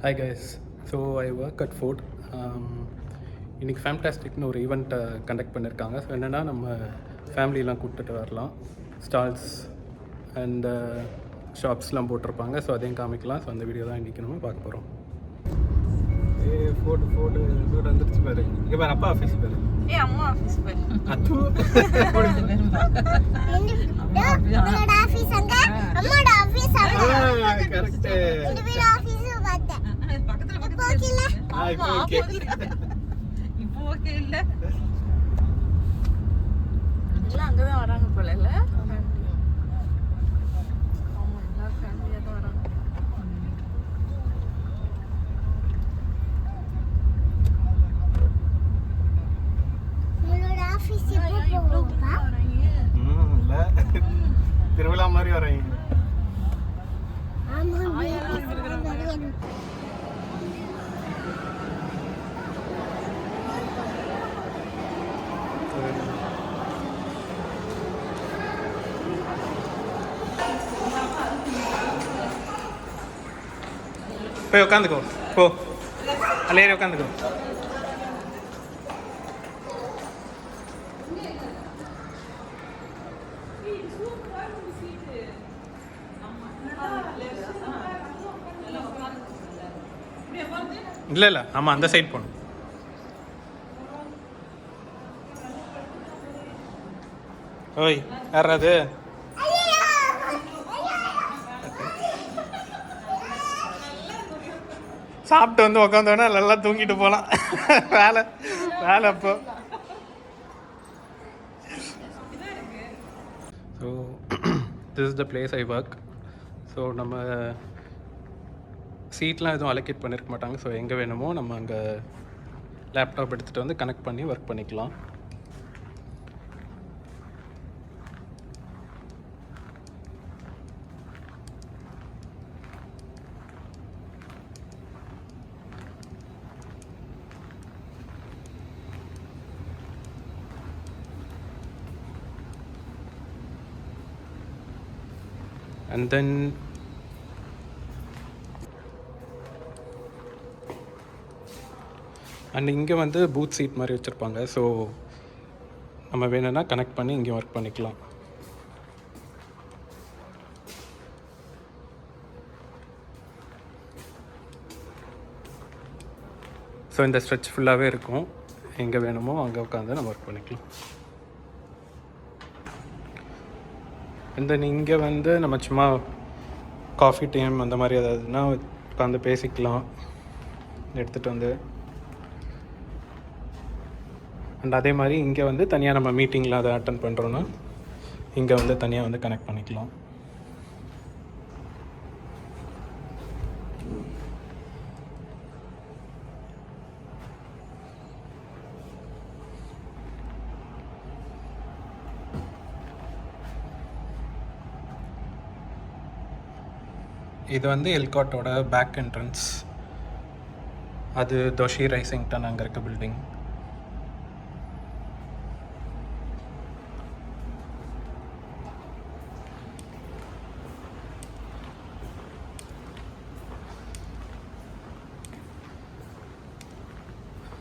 Hi guys. So I work at Ford. இன்றைக்கி ஃபேண்டாஸ்டிக்னு ஒரு ஈவெண்ட்டை கண்டக்ட் பண்ணியிருக்காங்க. ஸோ என்னென்னா நம்ம ஃபேமிலியெலாம் கூப்பிட்டுட்டு வரலாம். ஸ்டால்ஸ் அண்ட் ஷாப்ஸ்லாம் போட்டிருப்பாங்க. ஸோ அதையும் காமிக்கலாம். ஸோ அந்த வீடியோ தான் இன்றைக்கி நம்ம பார்க்க போகிறோம். ஃபோர்ட் வந்துருச்சு பாரு. இங்கே பாரு, அப்பா ஆஃபீஸ் பாரு. அம்மா ஆஃபீஸ் பாரு. அது என்னோட ஆபீஸ் அங்க, அம்மாவோட ஆபீஸ் அங்க. கரெக்ட். இந்த வீடு ஆபீஸ் பார்த்தேன். பக்கத்துல இப்போ ஓகேல? இப்போ ஓகே. இப்போ ஓகே இல்ல? எல்லாம் அங்கதான் வராங்க போல இல்ல? ஆமா, எல்லாரும் ஃபேமிலியா தான் வராங்க. என்னோட ஆபீஸ் எப்போ போகும்பா? இல்லை, திருவிழா மாதிரி வரீங்க. ஆமா, போய் உட்காந்துக்கோ. போ, அல்லேரி உட்காந்துக்கோ. இல்லை ஆமாம், அந்த சைட் போகணும். ஓய், யாராது? சாப்பிட்டு வந்து உக்காந்தோன்னா நல்லா தூங்கிட்டு போகலாம். வேலை அப்போ. So this is the place I work. So நம்ம சீட்லாம் எதுவும் அலோகேட் பண்ணியிருக்க மாட்டாங்க. ஸோ எங்கே வேணுமோ நம்ம அங்கே லேப்டாப் எடுத்துகிட்டு வந்து கனெக்ட் பண்ணி ஒர்க் பண்ணிக்கலாம். And then இங்கே வந்து பூத் சீட் மாதிரி வச்சுருப்பாங்க. ஸோ நம்ம வேணும்னா கனெக்ட் பண்ணி இங்கே ஒர்க் பண்ணிக்கலாம். ஸோ இந்த ஸ்ட்ரெச் ஃபுல்லாகவே இருக்கும். எங்கே வேணுமோ அங்கே உட்காந்து நம்ம ஒர்க் பண்ணிக்கலாம். இந்த இங்கே வந்து நம்ம சும்மா காஃபி டைம் அந்த மாதிரி ஏதாவதுன்னா உட்காந்து பேசிக்கலாம் எடுத்துகிட்டு வந்து. அண்ட் அதே மாதிரி இங்கே வந்து தனியாக நம்ம மீட்டிங்கில் அதை அட்டன் பண்ணுறோன்னா இங்கே வந்து தனியாக வந்து கனெக்ட் பண்ணிக்கலாம். இது வந்து எல்காட்டோட பேக் என்ட்ரன்ஸ். அது தோஷி ரைசிங்டன் அங்கே இருக்க பில்டிங்.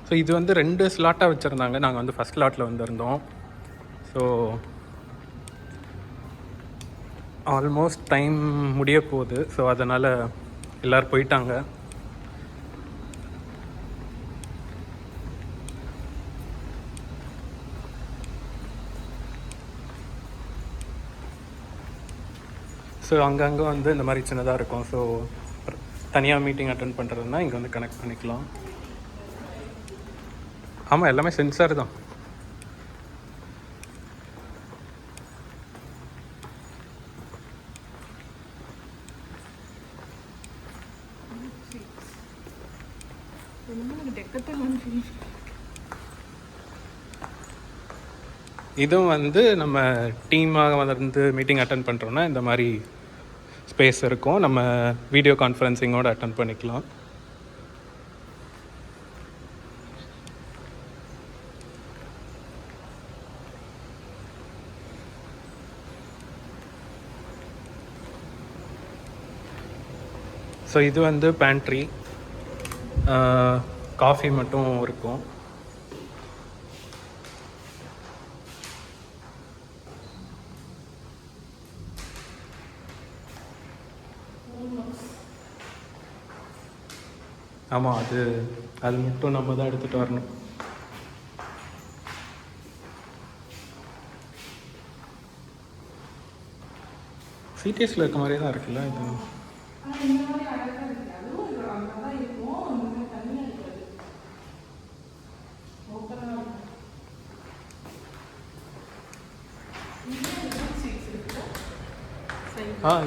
ஸோ இது வந்து 2 ஸ்லாட்டாக வச்சுருந்தாங்க. நாங்கள் வந்து ஃபஸ்ட் ஸ்லாட்டில் வந்திருந்தோம். ஸோ ஆல்மோஸ்ட் டைம் முடிய போகுது. ஸோ அதனால் எல்லோரும் போயிட்டாங்க. ஸோ அங்கங்கே வந்து இந்த மாதிரி சின்னதாக இருக்கும். ஸோ தனியாக மீட்டிங் அட்டென்ட் பண்ணுறதுனா இங்கே வந்து கனெக்ட் பண்ணிக்கலாம். ஆமாம், எல்லாமே சென்சார் தான். இதுவும் வந்து நம்ம டீமாக வந்து மீட்டிங் அட்டன் பண்ணுறோன்னா இந்த மாதிரி ஸ்பேஸ் இருக்கும். நம்ம வீடியோ கான்ஃபரன்சிங்கோடு அட்டன் பண்ணிக்கலாம். ஸோ இது வந்து பேண்ட்ரி. காஃபி மட்டும் இருக்கும். ஆமாம், அது மட்டும் நம்ம தான் எடுத்துகிட்டு வரணும். சிடிஎஸில் இருக்க மாதிரியே தான் இருக்குல்ல இது.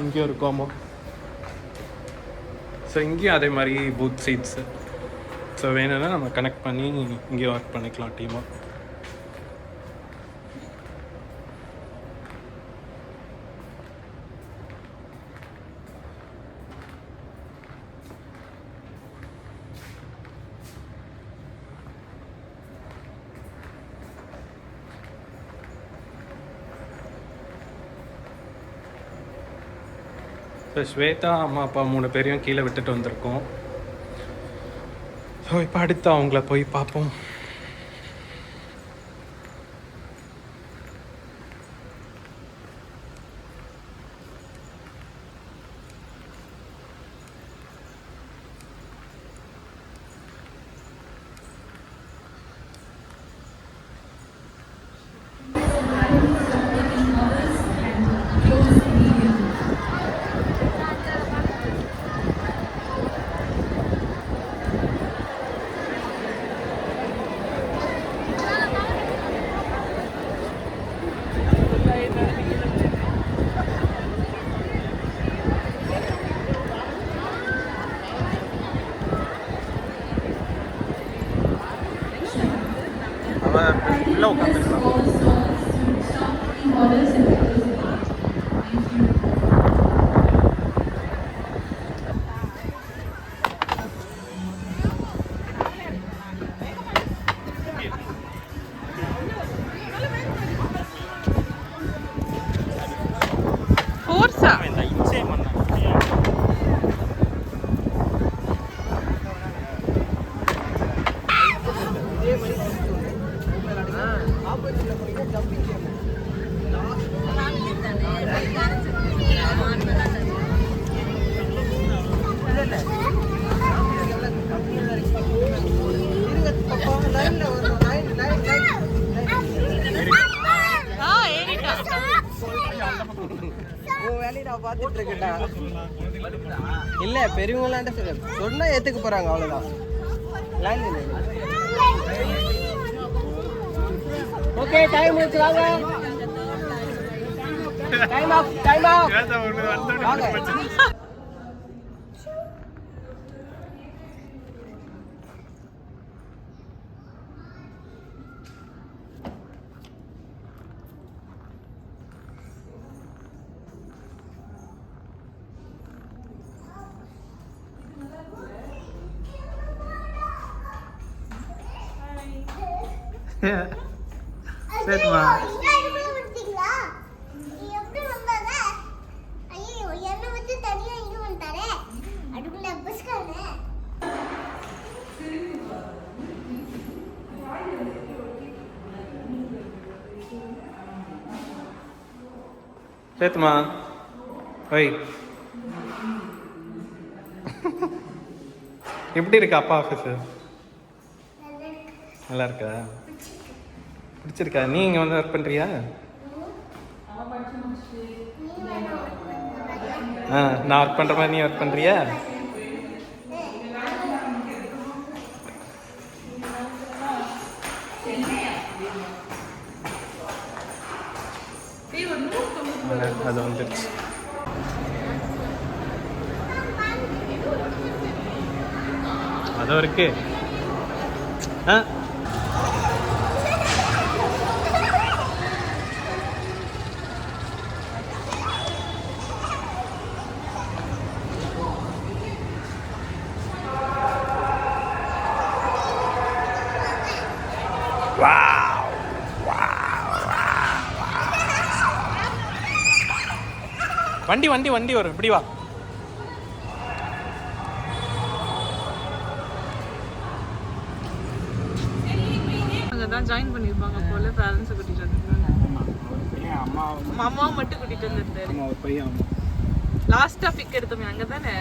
இங்கேயும் இருக்கும். ஆமாம், ஸோ இங்கேயும் அதே மாதிரி பூத் சீட்ஸு. ஸோ வேணும்னா நம்ம கனெக்ட் பண்ணி இங்கேயும் ஒர்க் பண்ணிக்கலாம் டீமாக. ஸோ ஸ்வேதா அம்மா அப்பா 3 பேரையும் கீழே விட்டுட்டு வந்திருக்கோம். ஸோ இப்போ அடுத்து அவங்கள போய் பார்ப்போம். உள்ள உட்காந்துருக்கான். இல்ல பெரியவங்களாண்ட சொன்னா ஏத்துக்க போறாங்க, அவ்வளவுதான். ஓகே, டைம் முடிச்சு வாங்க. Time off, time off. சரிம்மா. சேத்துமா, ஓய், எப்படி இருக்கு அப்பா ஆஃபீஸு? நல்லா இருக்கா? பிடிச்சிருக்கா? நீ இங்கே வந்து ஒர்க் பண்ணுறியா? நான் ஒர்க் பண்ணுற மாதிரி நீ ஒர்க் பண்ணுறியா? அது வந்துடுச்சு. அதுவும் இருக்கு. வண்டி வண்டி வண்டி வரும், இப்படி வா. தான் ஜாயின் பண்ணிருப்பாங்க போல பேரண்ட்ஸ் கூட்டிட்டு வந்திருக்காங்க ஆமாம் ஒரு பையன் அம்மாவை மட்டும் கூட்டிட்டு வந்திருந்தாரு ஒரு பையன் அம்மா லாஸ்டா பிக் எடுத்தோமே அங்கதானே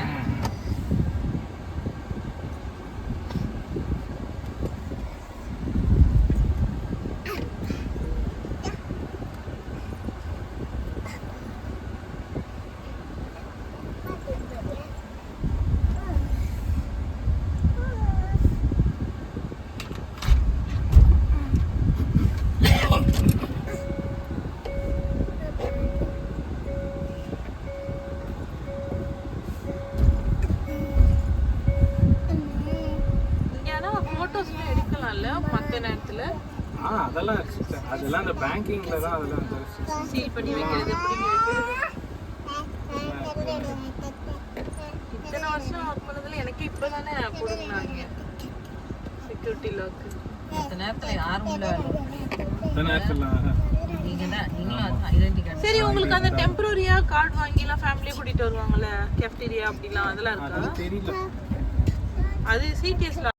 இங்க ஆனா போட்டோஸ்லாம் எடுக்கலாம்ல மத்த நேரத்துல அதெல்லாம் இருக்கு அதெல்லாம் அந்த பேங்கிங்ல தான் அதெல்லாம் இருக்கு சீல் பண்ணி வைக்கிறது பிடிங்கி வைக்கிறது இத்தனை வருஷம் ஒர்க் பண்ணதுல எனக்கு இப்பதானே போடுறாங்க செக்யூரிட்டி லாக் இந்த நேரத்துல யாரும் உள்ள அந்த நேரத்தில் நீங்க தான் நீங்களும் ஐடென்டி கார்டு சரி உங்களுக்கு அந்த டெம்பரரியா கார்டு வாங்கிலாம் ஃபேமிலியை கூட்டிட்டு வருவாங்கல்ல கேஃப்டீரியா அப்படிலாம் அதெல்லாம் இருக்கா தெரியல அது சிடிஎஸ்ல